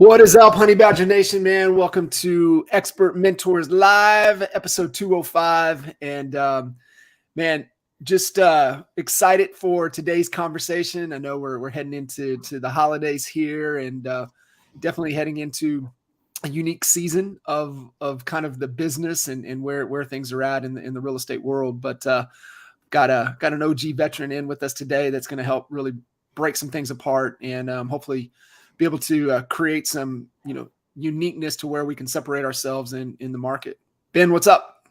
What is up, Honey Badger Nation, man? Welcome to Expert Mentors Live, episode 205. And man, just excited for today's conversation. I know we're heading into the holidays here, and definitely heading into a unique season of kind of the business and where things are at in the real estate world. But got an OG veteran in with us today that's going to help really break some things apart and hopefully be able to create some, uniqueness to where we can separate ourselves in the market. Ben, what's up?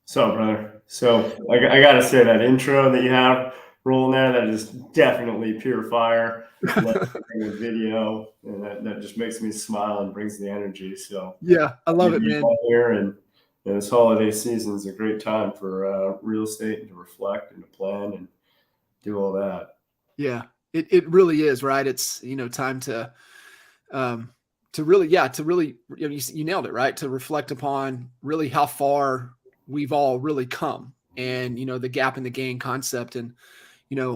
What's up, brother? So I got to say that intro that you have rolling there, that is definitely pure fire. The video, and that just makes me smile and brings the energy. So yeah, I love it, man. Here and this holiday season is a great time for real estate and to reflect and to plan and do all that. Yeah, it really is, right? It's time to really, you nailed it, right? To reflect upon really how far we've all really come, and the gap in the gain concept, and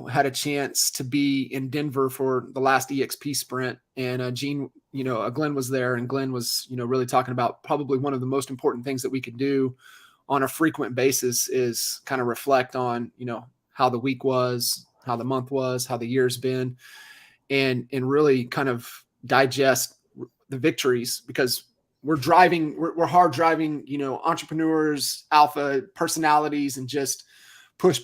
had a chance to be in Denver for the last EXP sprint, and Gene, Glenn was there, and Glenn was really talking about probably one of the most important things that we could do on a frequent basis is kind of reflect on how the week was, how the month was, how the year's been, and really kind of digest the victories, because we're hard driving, entrepreneurs, alpha personalities, and just push.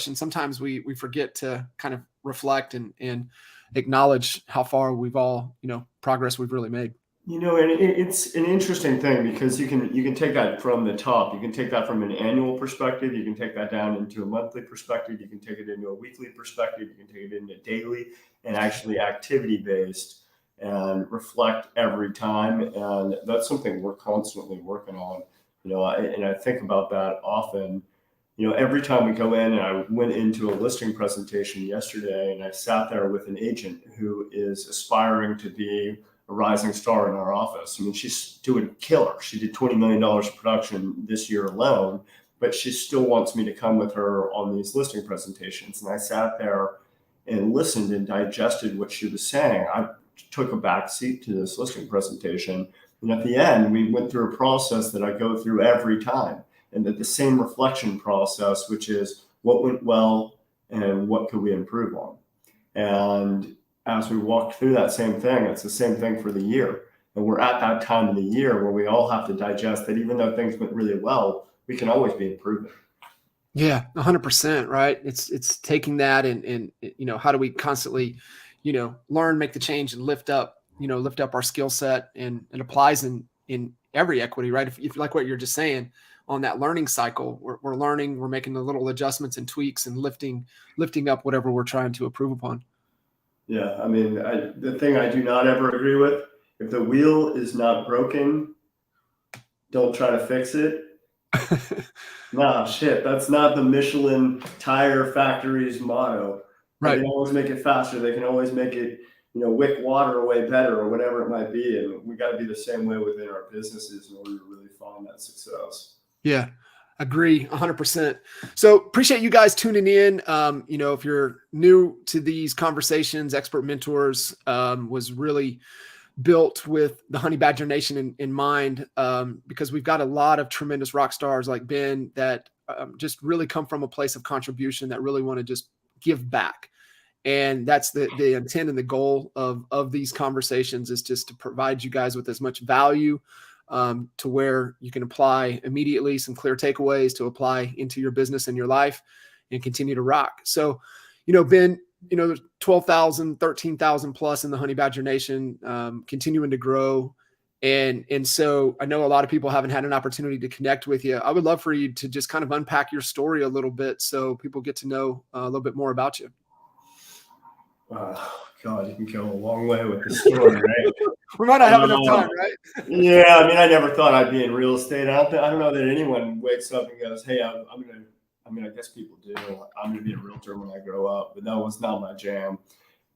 And sometimes we forget to kind of reflect and acknowledge how far we've all, progress we've really made. And it's an interesting thing, because you can take that from the top. You can take that from an annual perspective. You can take that down into a monthly perspective. You can take it into a weekly perspective. You can take it into daily and actually activity based and reflect every time. And that's something we're constantly working on. And I think about that often. Every time we go in, and I went into a listing presentation yesterday, and I sat there with an agent who is aspiring to be a rising star in our office. I mean, she's doing killer. She did $20 million of production this year alone, but she still wants me to come with her on these listing presentations. And I sat there and listened and digested what she was saying. I took a back seat to this listing presentation. And at the end, we went through a process that I go through every time. And that the same reflection process, which is what went well and what could we improve on. And as we walk through that same thing, it's the same thing for the year. And we're at that time of the year where we all have to digest that even though things went really well, we can always be improving. Yeah, 100%, right? It's taking that and how do we constantly, learn, make the change, and lift up our skill set, and it applies in every equity, right? If like what you're just saying, on that learning cycle, we're learning, we're making the little adjustments and tweaks and lifting up whatever we're trying to improve upon. Yeah, I mean, the thing I do not ever agree with, if the wheel is not broken, don't try to fix it. Nah, shit, that's not the Michelin tire factory's motto. Right. They can always make it faster. They can always make it, wick water way better, or whatever it might be. And we got to be the same way within our businesses in order to really find that success. Yeah, agree 100%. So appreciate you guys tuning in. If you're new to these conversations, Expert Mentors was really built with the Honey Badger Nation in mind, because we've got a lot of tremendous rock stars like Ben that just really come from a place of contribution, that really want to just give back. And that's the intent and the goal of these conversations, is just to provide you guys with as much value to where you can apply immediately some clear takeaways to apply into your business and your life and continue to rock. So, Ben, there's 12,000, 13,000 plus in the Honey Badger Nation, continuing to grow. And so I know a lot of people haven't had an opportunity to connect with you. I would love for you to just kind of unpack your story a little bit so people get to know a little bit more about you. God, you can go a long way with the story, right? We might not have enough time, right? Yeah, I mean, I never thought I'd be in real estate. I don't know that anyone wakes up and goes, "Hey, I guess people do. I'm gonna be a realtor when I grow up," but that was not my jam.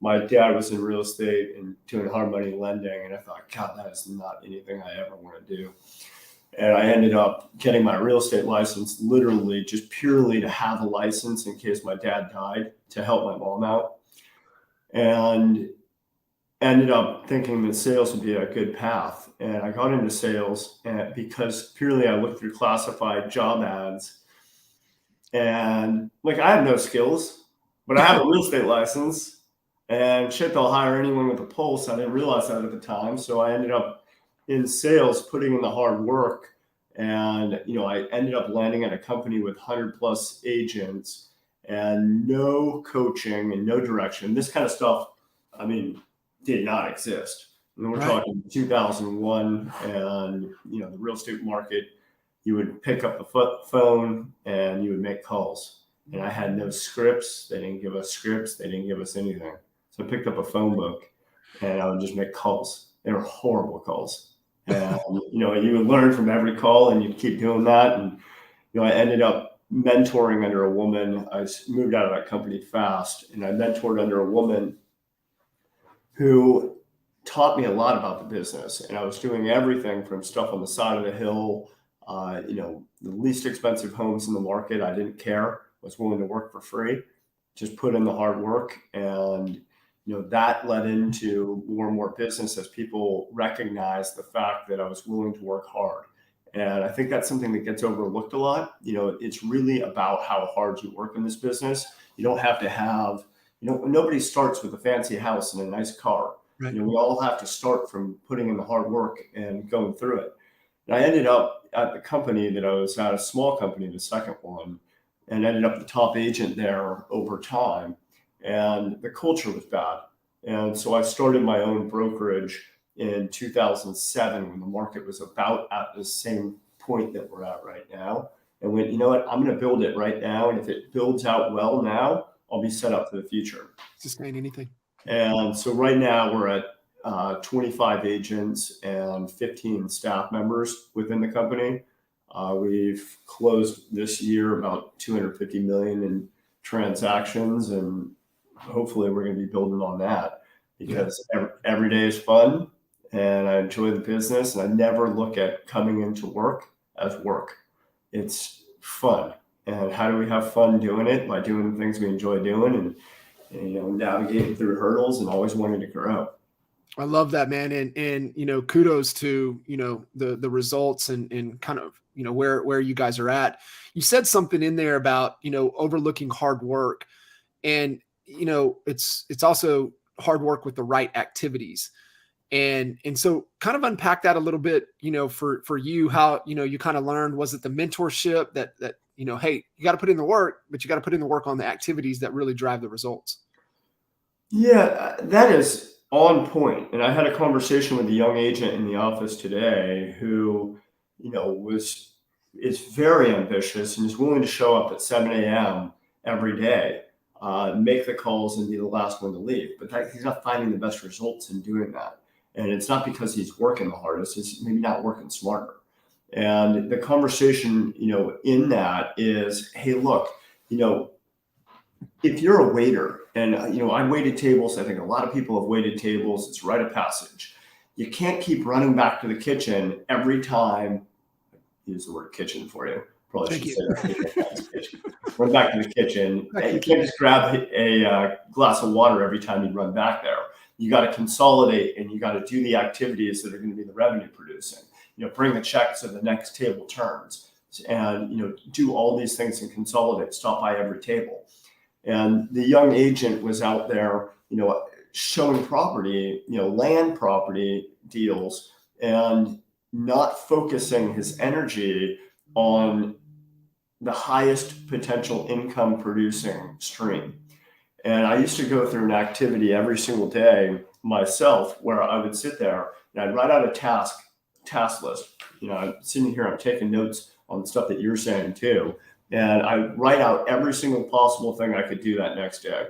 My dad was in real estate and doing hard money lending, and I thought, God, that is not anything I ever want to do. And I ended up getting my real estate license, literally just purely to have a license in case my dad died, to help my mom out. And ended up thinking that sales would be a good path. And I got into sales because purely I looked through classified job ads, and like I have no skills, but I have a real estate license, and shit, they'll hire anyone with a pulse. I didn't realize that at the time. So I ended up in sales, putting in the hard work. And, I ended up landing at a company with 100+ agents and no coaching and no direction. This kind of stuff, I mean, did not exist. And we're Right. talking 2001, and, the real estate market, you would pick up the phone and you would make calls. And I had no scripts. They didn't give us scripts. They didn't give us anything. So I picked up a phone book and I would just make calls. They were horrible calls. And, you would learn from every call and you'd keep doing that. And, I ended up mentoring under a woman. I moved out of that company fast, and I mentored under a woman who taught me a lot about the business. And I was doing everything from stuff on the side of the hill, the least expensive homes in the market. I didn't care. I was willing to work for free, just put in the hard work. And, that led into more and more business as people recognized the fact that I was willing to work hard. And I think that's something that gets overlooked a lot. It's really about how hard you work in this business. You don't have to have, nobody starts with a fancy house and a nice car. Right. We all have to start from putting in the hard work and going through it. And I ended up at the company that I was at, a small company, the second one, and ended up the top agent there over time. And the culture was bad. And so I started my own brokerage in 2007 when the market was about at the same point that we're at right now. And went, you know what, I'm going to build it right now. And if it builds out well now, I'll be set up for the future. Sustain anything. And so right now we're at 25 agents and 15 staff members within the company. We've closed this year about 250 million in transactions, and hopefully we're going to be building on that, because every day is fun and I enjoy the business, and I never look at coming into work as work. It's fun. And how do we have fun doing it? By doing the things we enjoy doing, and navigating through hurdles and always wanting to grow. I love that, man. And kudos to, the results and kind of, where you guys are at. You said something in there about, overlooking hard work, and, it's also hard work with the right activities. And so kind of unpack that a little bit, for you, how, you kind of learned, was it the mentorship that, hey, you got to put in the work, but you got to put in the work on the activities that really drive the results. Yeah, that is on point. And I had a conversation with a young agent in the office today who, is very ambitious and is willing to show up at 7 a.m. every day, make the calls and be the last one to leave. But he's not finding the best results in doing that. And it's not because he's working the hardest, it's maybe not working smarter. And the conversation, in that is, hey, look, if you're a waiter, and I waited tables, I think a lot of people have waited tables, it's rite of passage. You can't keep running back to the kitchen every time. Use the word kitchen for you. Probably should say that. Kitchen. Run back to the kitchen. You can't just grab a glass of water every time you run back there. You got to consolidate, and you got to do the activities that are going to be the revenue producing. Bring the check so the next table turns, and do all these things and consolidate. Stop by every table. And the young agent was out there, showing property, land property deals, and not focusing his energy on the highest potential income producing stream. And I used to go through an activity every single day myself where I would sit there and I'd write out a task list. I'm sitting here, I'm taking notes on the stuff that you're saying too. And I write out every single possible thing I could do that next day.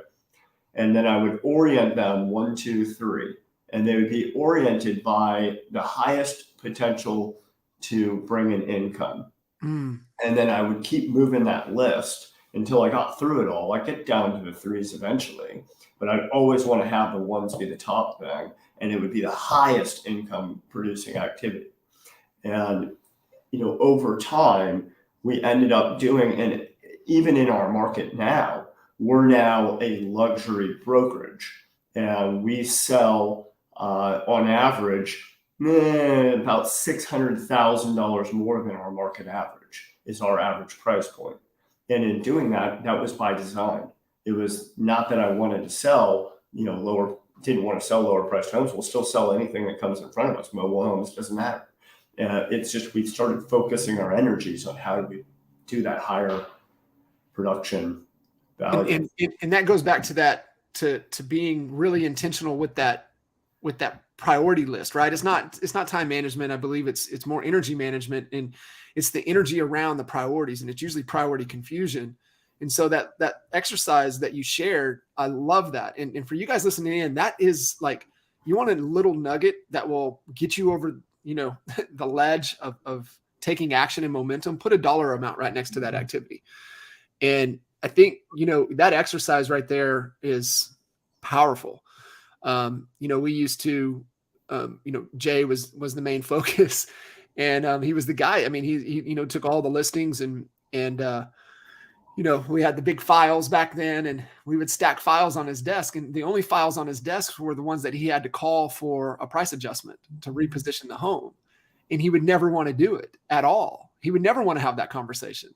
And then I would orient them 1, 2, 3. And they would be oriented by the highest potential to bring in income. And then I would keep moving that list until I got through it all. I get down to the 3s eventually, but I'd always want to have the 1s be the top thing. And it would be the highest income producing activity. And, over time, we ended up doing, and even in our market now, we're now a luxury brokerage, and we sell on average, about $600,000 more than our market average is our average price point. And in doing that, that was by design. It was not that I wanted to sell, didn't want to sell lower priced homes. We'll still sell anything that comes in front of us. Mobile homes, doesn't matter. It's just we started focusing our energies on how do we do that higher production value. And that goes back to that to being really intentional with that priority list, right? It's not time management. I believe it's more energy management, and it's the energy around the priorities, and it's usually priority confusion. And so that exercise that you shared, I love that. And for you guys listening in, that is like, you want a little nugget that will get you over, the ledge of taking action and momentum. Put a dollar amount right next to that activity. And I think, that exercise right there is powerful. We used to, Jay was the main focus, and he was the guy. I mean, he took all the listings and we had the big files back then, and we would stack files on his desk, and the only files on his desk were the ones that he had to call for a price adjustment to reposition the home. And he would never want to do it at all. He would never want to have that conversation.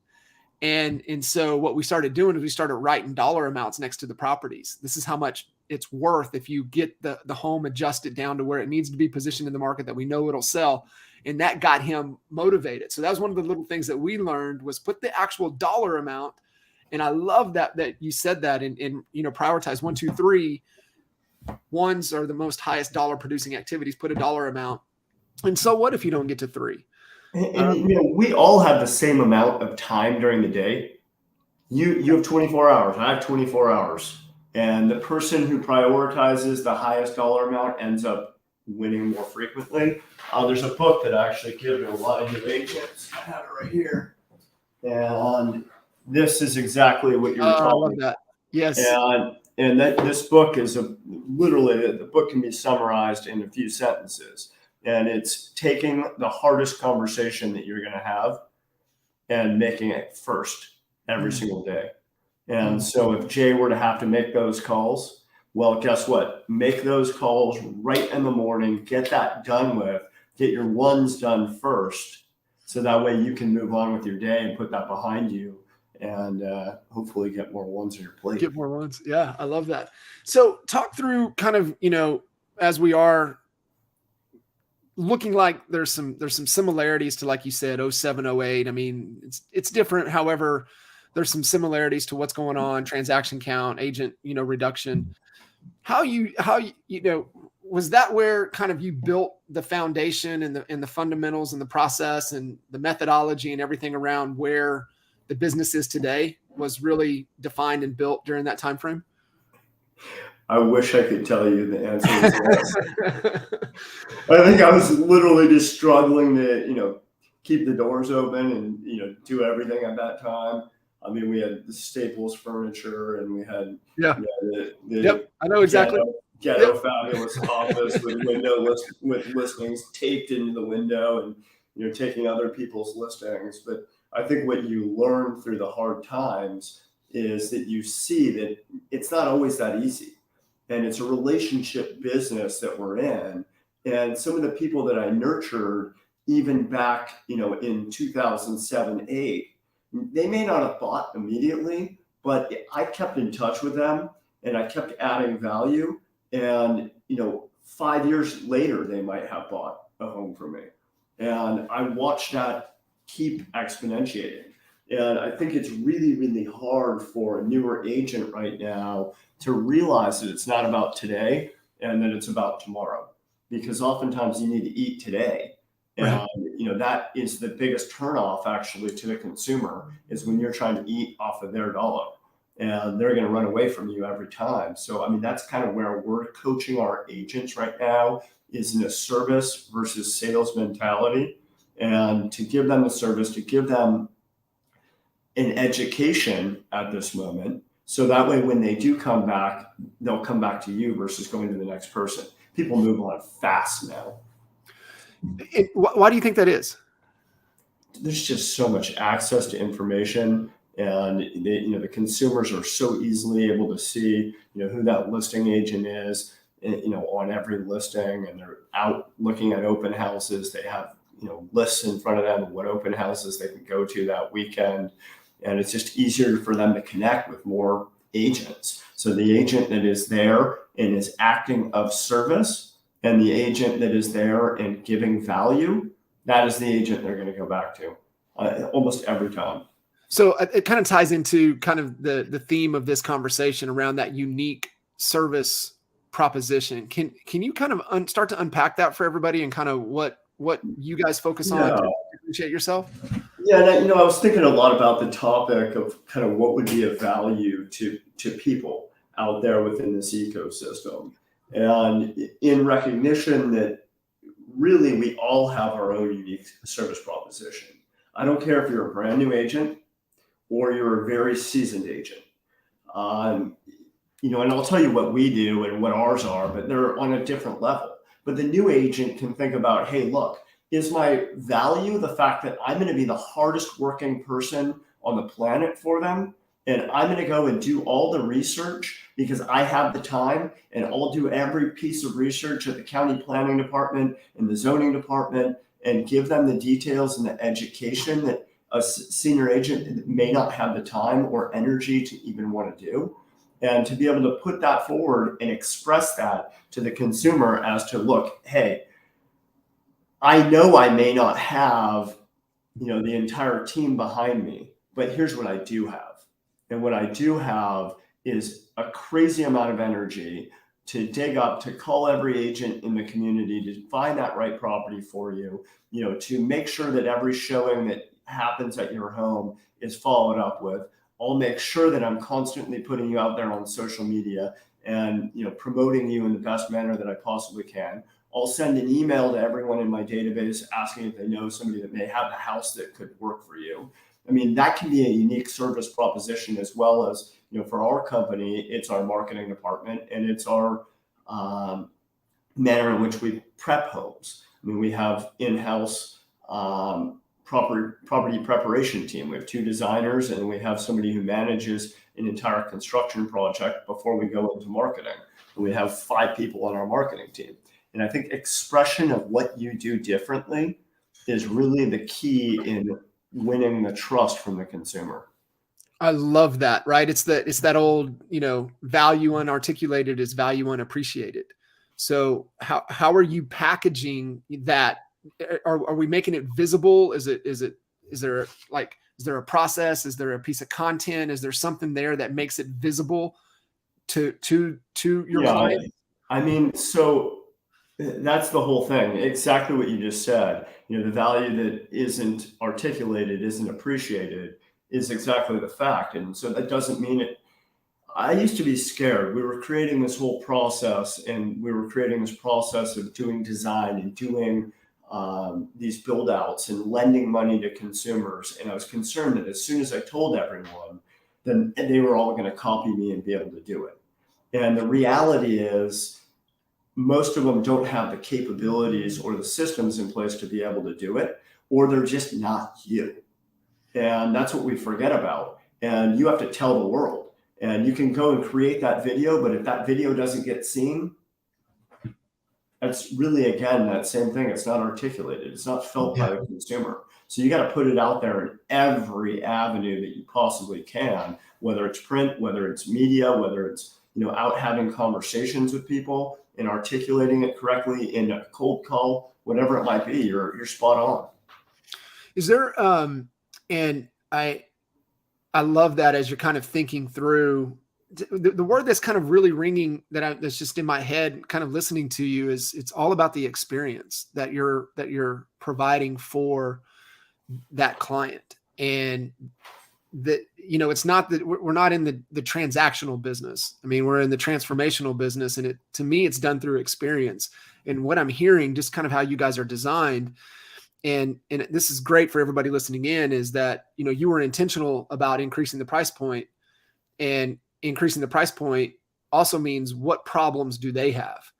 And so what we started doing is we started writing dollar amounts next to the properties. This is how much it's worth if you get the home adjusted down to where it needs to be positioned in the market that we know it'll sell. And that got him motivated. So that was one of the little things that we learned, was put the actual dollar amount. And I love that you said that, and prioritize 1, 2, 3. Ones are the most highest dollar producing activities. Put a dollar amount. And so what if you don't get to 3? And we all have the same amount of time during the day. You have 24 hours. I have 24 hours. And the person who prioritizes the highest dollar amount ends up winning more frequently. There's a book that I actually give to a lot of new agents. I have it right here. And this is exactly what you're talking about. I love that. Yes. And this book is literally, the book can be summarized in a few sentences. And it's taking the hardest conversation that you're going to have and making it first every single day. And so if Jay were to have to make those calls, well, guess what? Make those calls right in the morning, get that done with, get your ones done first. So that way you can move on with your day and put that behind you, and hopefully get more ones on your plate. Get more ones. Yeah, I love that. So talk through kind of, as we are looking like there's some similarities to, like you said, 07, 08. I mean, it's different. However, there's some similarities to what's going on, transaction count, agent, reduction. How was that where kind of you built the foundation and the fundamentals and the process and the methodology and everything around where the business is today was really defined and built during that time frame? I wish I could tell you the answer is yes. I think I was literally just struggling to, keep the doors open and, do everything at that time. I mean, we had the Staples furniture, and we had the I know exactly. Ghetto fabulous office with with listings taped into the window, and taking other people's listings. But I think what you learn through the hard times is that you see that it's not always that easy, and it's a relationship business that we're in. And some of the people that I nurtured, even back, in 2007, 8, they may not have bought immediately, but I kept in touch with them and I kept adding value. And, 5 years later, they might have bought a home from me. And I watched that keep exponentiating. And I think it's really, really hard for a newer agent right now to realize that it's not about today and that it's about tomorrow, because oftentimes you need to eat today. And, that is the biggest turnoff actually to the consumer, is when you're trying to eat off of their dollar, and they're going to run away from you every time. So, I mean, that's kind of where we're coaching our agents right now, is in a service versus sales mentality, and to give them the service, to give them an education at this moment. So that way, when they do come back, they'll come back to you versus going to the next person. People move on fast now. Why do you think that is? There's just so much access to information, and the consumers are so easily able to see, who that listing agent is. on every listing, and they're out looking at open houses. They have, lists in front of them of what open houses they can go to that weekend. And it's just easier for them to connect with more agents. So the agent that is there and is acting of service, and the agent that is there and giving value, that is the agent they're going to go back to almost every time. So it kind of ties into kind of the theme of this conversation around that unique service proposition. Can you kind of start to unpack that for everybody and kind of what you guys focus on to differentiate yourself? Yeah, and I was thinking a lot about the topic of kind of what would be of value to people out there within this ecosystem, and in recognition that really we all have our own unique service proposition. I don't care if you're a brand new agent or you're a very seasoned agent. And I'll tell you what we do and what ours are, but they're on a different level. But the new agent can think about, hey, look, is my value the fact that I'm going to be the hardest working person on the planet for them? And I'm going to go and do all the research because I have the time, and I'll do every piece of research at the county planning department and the zoning department and give them the details and the education that a senior agent may not have the time or energy to even want to do. And to be able to put that forward and express that to the consumer as to, look, hey, I know I may not have, the entire team behind me, but here's what I do have. And what I do have is a crazy amount of energy to dig up, to call every agent in the community, to find that right property for you, to make sure that every showing that happens at your home is followed up with. I'll make sure that I'm constantly putting you out there on social media and, promoting you in the best manner that I possibly can. I'll send an email to everyone in my database asking if they know somebody that may have a house that could work for you. I mean, that can be a unique service proposition, as well as, for our company, it's our marketing department and it's our manner in which we prep homes. I mean, we have in-house property preparation team. We have 2 designers, and we have somebody who manages an entire construction project before we go into marketing. And we have 5 people on our marketing team. And I think expression of what you do differently is really the key in winning the trust from the consumer. I love that, right? It's that old, value unarticulated is value unappreciated. So how are you packaging that? Are we making it visible? Is there a process? Is there a piece of content? Is there something there that makes it visible to your client? I mean, so that's the whole thing. Exactly what you just said. The value that isn't articulated, isn't appreciated, is exactly the fact. And so that doesn't mean it. I used to be scared. We were creating this whole process, and we were creating this process of doing design and doing these build outs and lending money to consumers. And I was concerned that as soon as I told everyone, then they were all going to copy me and be able to do it. And the reality is, most of them don't have the capabilities or the systems in place to be able to do it, or they're just not you. And that's what we forget about. And you have to tell the world. And you can go and create that video, but if that video doesn't get seen, that's really, again, that same thing. It's not articulated. It's not felt by the consumer. So you got to put it out there in every avenue that you possibly can, whether it's print, whether it's media, whether it's, out having conversations with people and articulating it correctly in a cold call, whatever it might be. You're spot on. Is there, and I love that as you're kind of thinking through the word that's kind of really ringing that's just in my head, kind of listening to you, is it's all about the experience that you're providing for that client. And that, it's not that we're not in the transactional business. I mean, we're in the transformational business, and to me, it's done through experience. And what I'm hearing, just kind of how you guys are designed, and this is great for everybody listening in, is that, you were intentional about increasing the price point, and increasing the price point also means what problems do they have,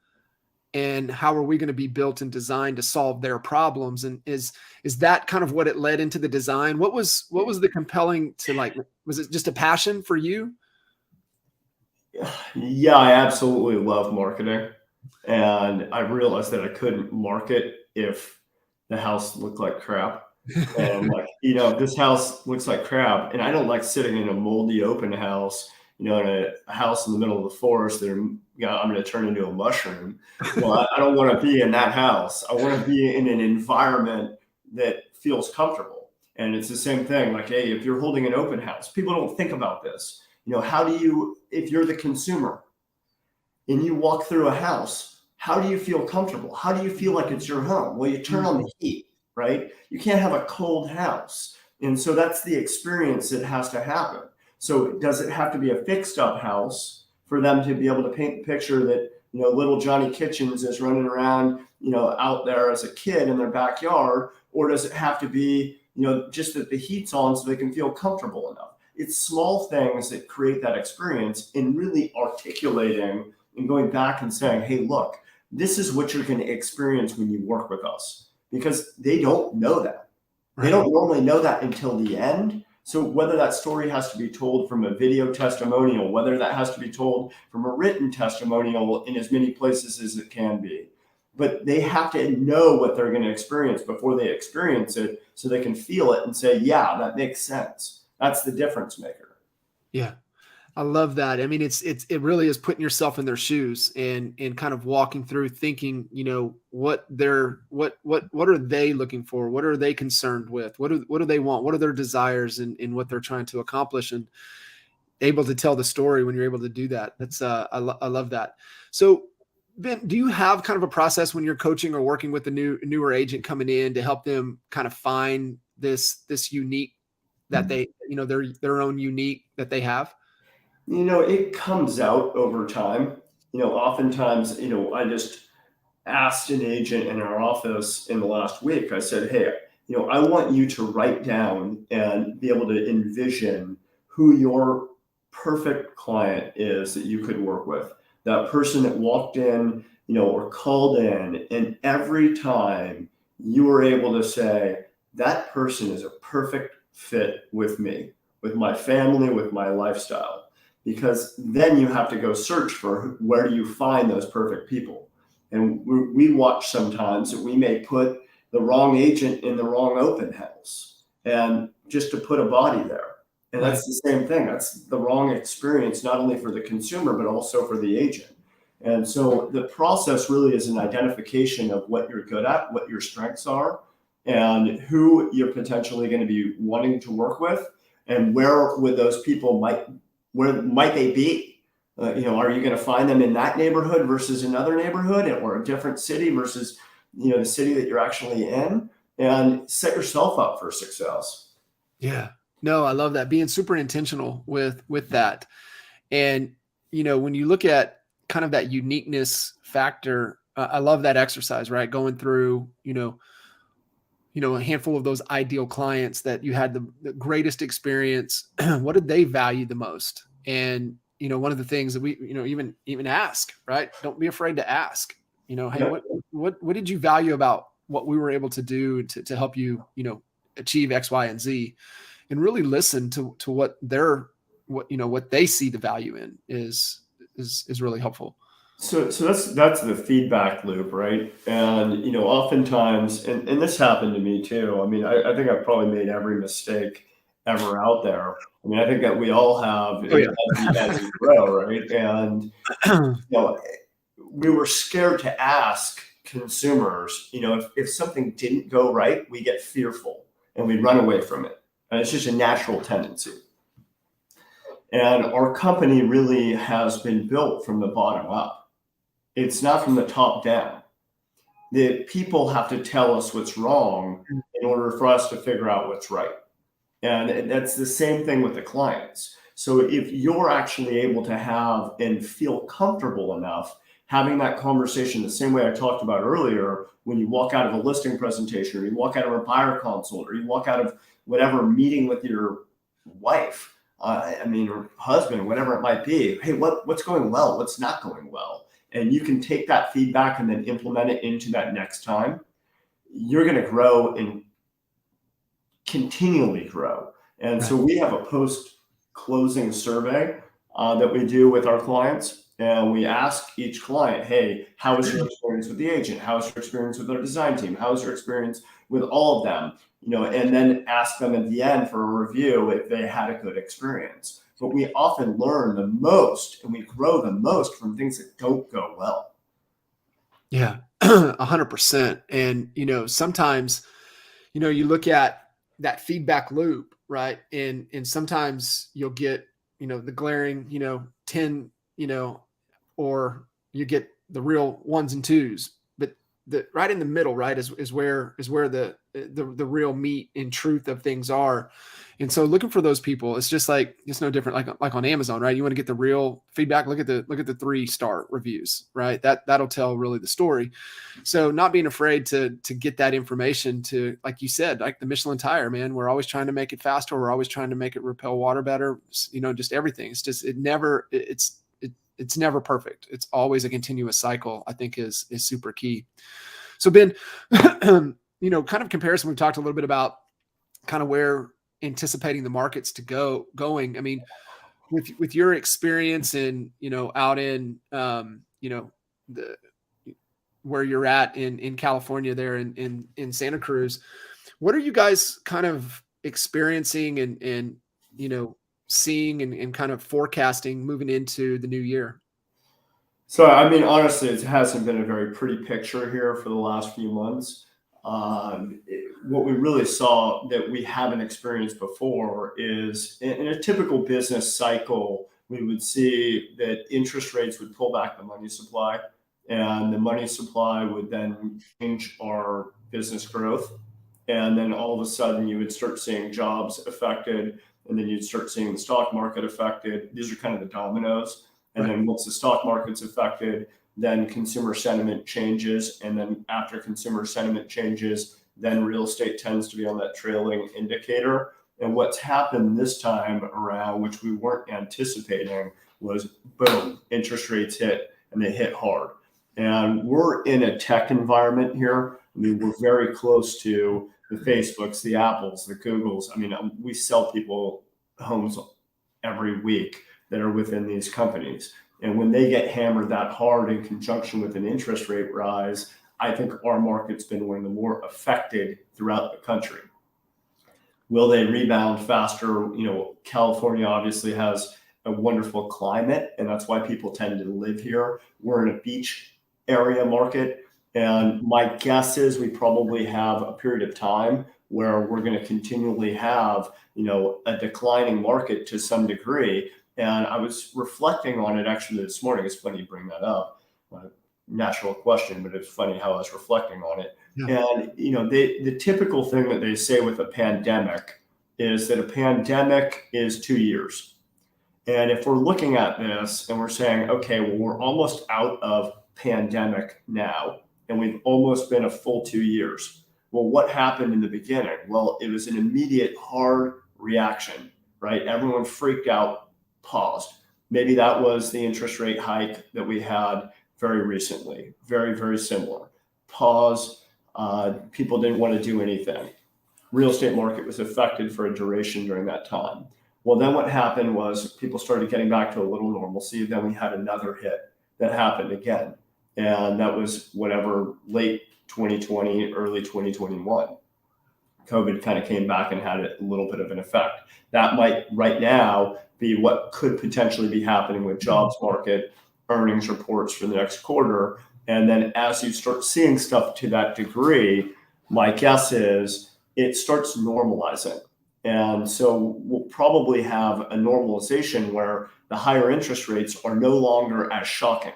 and how are we going to be built and designed to solve their problems? And is that kind of what it led into the design? What was the compelling to, was it just a passion for you? Yeah, I absolutely love marketing. and I realized that I couldn't market if the house looked like crap. And like, if this house looks like crap, and I don't like sitting in a moldy open house, in a house in the middle of the forest that I'm going to turn into a mushroom. Well, I don't want to be in that house. I want to be in an environment that feels comfortable. And it's the same thing. Like, hey, if you're holding an open house, people don't think about this. How do you, if you're the consumer and you walk through a house, how do you feel comfortable? How do you feel like it's your home? Well, you turn on the heat, right? You can't have a cold house. And so that's the experience that has to happen. So does it have to be a fixed up house for them to be able to paint the picture that, little Johnny Kitchens is running around, out there as a kid in their backyard? Or does it have to be, just that the heat's on so they can feel comfortable enough? It's small things that create that experience, and really articulating and going back and saying, hey, look, this is what you're going to experience when you work with us, because they don't know that. Right. They don't normally know that until the end. So whether that story has to be told from a video testimonial, whether that has to be told from a written testimonial in as many places as it can be, but they have to know what they're going to experience before they experience it, so they can feel it and say, yeah, that makes sense. That's the difference maker. Yeah. I love that. I mean, it really is putting yourself in their shoes and kind of walking through thinking, what are they looking for? What are they concerned with? What do they want? What are their desires and what they're trying to accomplish, and able to tell the story when you're able to do that. That's I love that. So Ben, do you have kind of a process when you're coaching or working with a newer agent coming in to help them kind of find this unique that they, their own unique that they have? It comes out over time. Oftentimes, I just asked an agent in our office in the last week, I said, hey, I want you to write down and be able to envision who your perfect client is that you could work with. That person that walked in, or called in, and every time you were able to say, that person is a perfect fit with me, with my family, with my lifestyle. Because then you have to go search for where do you find those perfect people. And we watch sometimes that we may put the wrong agent in the wrong open house, and just to put a body there. And that's the same thing. That's the wrong experience, not only for the consumer, but also for the agent. And so the process really is an identification of what you're good at, what your strengths are, and who you're potentially going to be wanting to work with, and where would those people where might they be? Are you going to find them in that neighborhood versus another neighborhood, or a different city versus, the city that you're actually in, and set yourself up for success. Yeah, no, I love that. Being super intentional with that. And, when you look at kind of that uniqueness factor, I love that exercise, right? Going through, a handful of those ideal clients that you had the greatest experience. What did they value the most? And, one of the things that we, even ask, right? Don't be afraid to ask, hey, what did you value about what we were able to do to help you, achieve X, Y, and Z, and really listen to what what they see the value in is really helpful. So that's the feedback loop, right? And oftentimes, and this happened to me too. I mean, I think I've probably made every mistake ever out there. I mean, I think that we all have as we grow, right? And we were scared to ask consumers. If something didn't go right, we get fearful and we run away from it, and it's just a natural tendency. And our company really has been built from the bottom up. It's not from the top down. The people have to tell us what's wrong in order for us to figure out what's right. And that's the same thing with the clients. So if you're actually able to have and feel comfortable enough having that conversation the same way I talked about earlier, when you walk out of a listing presentation, or you walk out of a buyer consult, or you walk out of whatever meeting with your wife, or husband, whatever it might be, hey, what's going well? What's not going well? And you can take that feedback and then implement it into that next time. You're going to grow and continually grow. And so we have a post-closing survey that we do with our clients. And we ask each client, hey, how was your experience with the agent? How was your experience with our design team? How was your experience with all of them? And then ask them at the end for a review if they had a good experience. But we often learn the most and we grow the most from things that don't go well. Yeah, 100%. And, sometimes, you look at that feedback loop, right? And sometimes you'll get, the glaring, 10, or you get the real ones and twos, but the right in the middle, right, is where the real meat and truth of things are. And so looking for those people, it's just like, it's no different like on Amazon, right? You want to get the real feedback, look at the 3-star reviews, right? That'll tell really the story. So not being afraid to get that information, to, like you said, like the Michelin tire, man, we're always trying to make it faster. We're always trying to make it repel water better. Just everything. It's just, it's never perfect. It's always a continuous cycle, I think is super key. So Ben, kind of comparison, we've talked a little bit about kind of where anticipating the markets to going. I mean, with your experience in, out in, the, where you're at in California there in Santa Cruz, what are you guys kind of experiencing and seeing and kind of forecasting moving into the new year? So, I mean, honestly, it hasn't been a very pretty picture here for the last few months. What we really saw that we haven't experienced before is in a typical business cycle, we would see that interest rates would pull back the money supply, and the money supply would then change our business growth. And then all of a sudden, you would start seeing jobs affected, and then you'd start seeing the stock market affected. These are kind of the dominoes. And then once the stock market's affected, then consumer sentiment changes. And then after consumer sentiment changes, then real estate tends to be on that trailing indicator. And what's happened this time around, which we weren't anticipating, was boom, interest rates hit, and they hit hard. And we're in a tech environment here. I mean, we're very close to the Facebooks, the Apples, the Googles. I mean, we sell people homes every week that are within these companies. And when they get hammered that hard in conjunction with an interest rate rise, I think our market's been one of the more affected throughout the country. Will they rebound faster? California obviously has a wonderful climate, and that's why people tend to live here. We're in a beach area market. And my guess is we probably have a period of time where we're going to continually have, a declining market to some degree. And I was reflecting on it actually this morning. It's funny you bring that up. Natural question, but it's funny how I was reflecting on it. Yeah. And, the typical thing that they say with a pandemic is that a pandemic is 2 years. And if we're looking at this and we're saying, okay, well, we're almost out of pandemic now, and we've almost been a full 2 years. Well, what happened in the beginning? Well, it was an immediate hard reaction, right? Everyone freaked out, paused. Maybe that was the interest rate hike that we had very recently. Very, very similar. Pause. People didn't want to do anything. Real estate market was affected for a duration during that time. Well, then what happened was people started getting back to a little normalcy. Then we had another hit that happened again. And that was whatever, late 2020, early 2021. COVID kind of came back and had a little bit of an effect. That might right now be what could potentially be happening with jobs market, earnings reports for the next quarter. And then as you start seeing stuff to that degree, my guess is it starts normalizing. And so we'll probably have a normalization where the higher interest rates are no longer as shocking.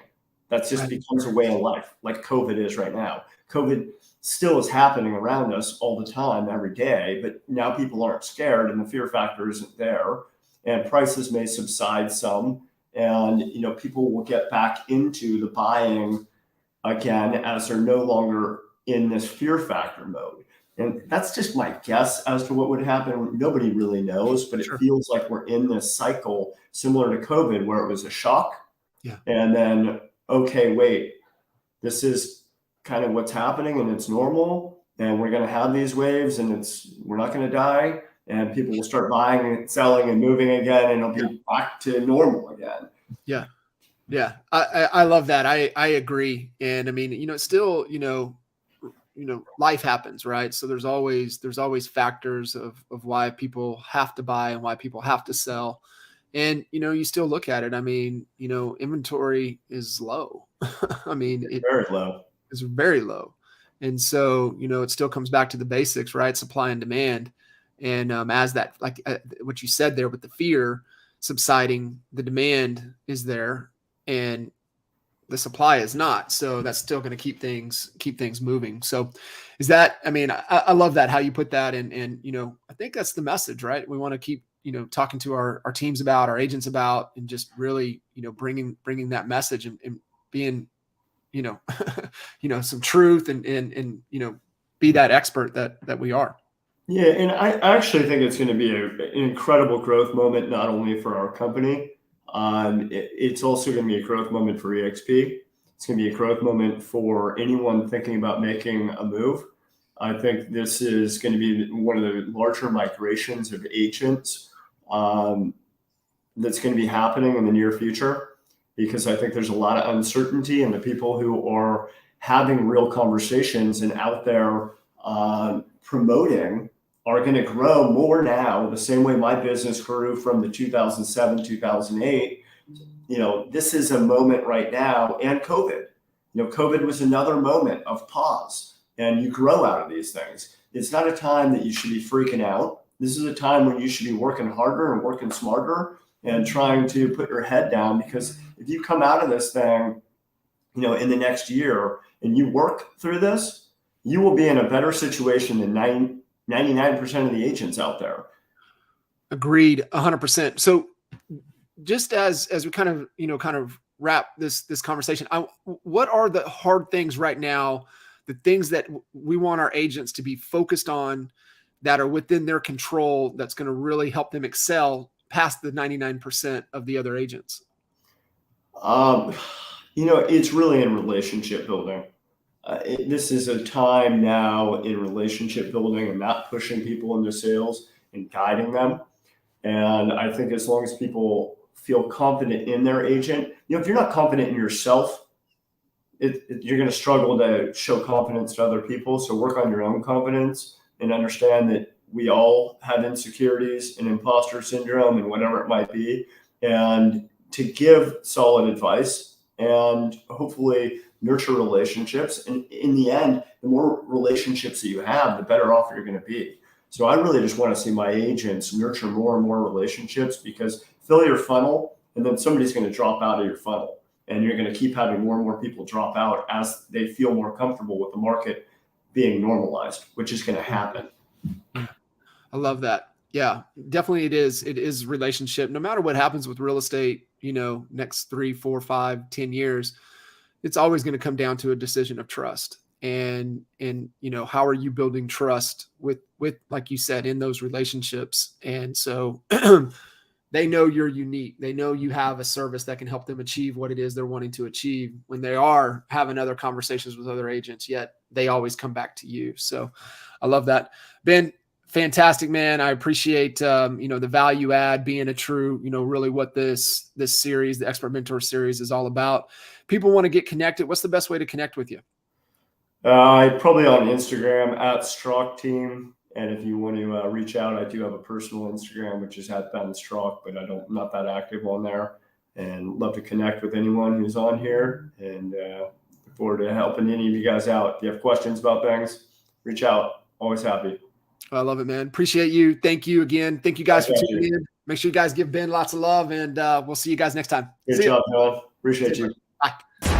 That just becomes a way of life, like COVID is right now. COVID still is happening around us all the time, every day, but now people aren't scared and the fear factor isn't there. And prices may subside some, and people will get back into the buying again as they're no longer in this fear factor mode. And that's just my guess as to what would happen. Nobody really knows, but it feels like we're in this cycle similar to COVID, where it was a shock. Yeah. And then, okay, wait, this is kind of what's happening and it's normal. And we're going to have these waves and we're not going to die. And people will start buying and selling and moving again, and it'll be back to normal again. Yeah. Yeah, I love that. I agree. And I mean, it's still, life happens, right? So there's always factors of why people have to buy and why people have to sell. And you still look at it. I mean, inventory is low. I mean, it Very low. is very low. And so, it still comes back to the basics, right? Supply and demand. And as that, like what you said there with the fear subsiding, the demand is there and the supply is not. So that's still going to keep things moving. So is that, I mean, I love that, how you put that. And, I think that's the message, right? We want to keep, talking to our teams about, our agents about, and just really, bringing that message and being, you know, some truth and, be that expert that we are. Yeah, and I actually think it's going to be an incredible growth moment, not only for our company, it's also going to be a growth moment for EXP. It's going to be a growth moment for anyone thinking about making a move. I think this is going to be one of the larger migrations of agents that's going to be happening in the near future, because I think there's a lot of uncertainty, and the people who are having real conversations and out there promoting are going to grow more now, the same way my business grew from the 2007, 2008. This is a moment right now, and COVID. COVID was another moment of pause, and you grow out of these things. It's not a time that you should be freaking out. This is a time when you should be working harder and working smarter and trying to put your head down, because if you come out of this thing, in the next year and you work through this, you will be in a better situation than 99% of the agents out there. Agreed, 100%. So just as we kind of wrap this conversation, what are the hard things right now, the things that we want our agents to be focused on that are within their control, that's going to really help them excel past the 99% of the other agents? It's really in relationship building. This is a time now in relationship building and not pushing people into sales and guiding them. And I think as long as people feel confident in their agent, if you're not confident in yourself, you're going to struggle to show confidence to other people. So work on your own confidence and understand that we all have insecurities and imposter syndrome and whatever it might be, and to give solid advice and hopefully nurture relationships. And in the end, the more relationships that you have, the better off you're going to be. So I really just want to see my agents nurture more and more relationships, because fill your funnel and then somebody's going to drop out of your funnel, and you're going to keep having more and more people drop out as they feel more comfortable with the market being normalized, which is going to happen. I love that. Yeah, definitely. It is relationship. No matter what happens with real estate, next 3, 4, 5, 10 years, it's always going to come down to a decision of trust. And how are you building trust with, like you said, in those relationships? And so they know you're unique. They know you have a service that can help them achieve what it is they're wanting to achieve when they are having other conversations with other agents, yet they always come back to you. So I love that. Ben, fantastic, man. I appreciate, the value add, being a true, really what this series, the Expert Mentor series, is all about. People want to get connected. What's the best way to connect with you? Probably on Instagram @Strock Team. And if you want to reach out, I do have a personal Instagram, which is @Ben Strock, but I'm not that active on there. And love to connect with anyone who's on here, and look forward to helping any of you guys out. If you have questions about things, reach out. Always happy. I love it, man. Appreciate you. Thank you again. Thank you guys for tuning in. Make sure you guys give Ben lots of love, and we'll see you guys next time. Good job, John. Appreciate you. Bye.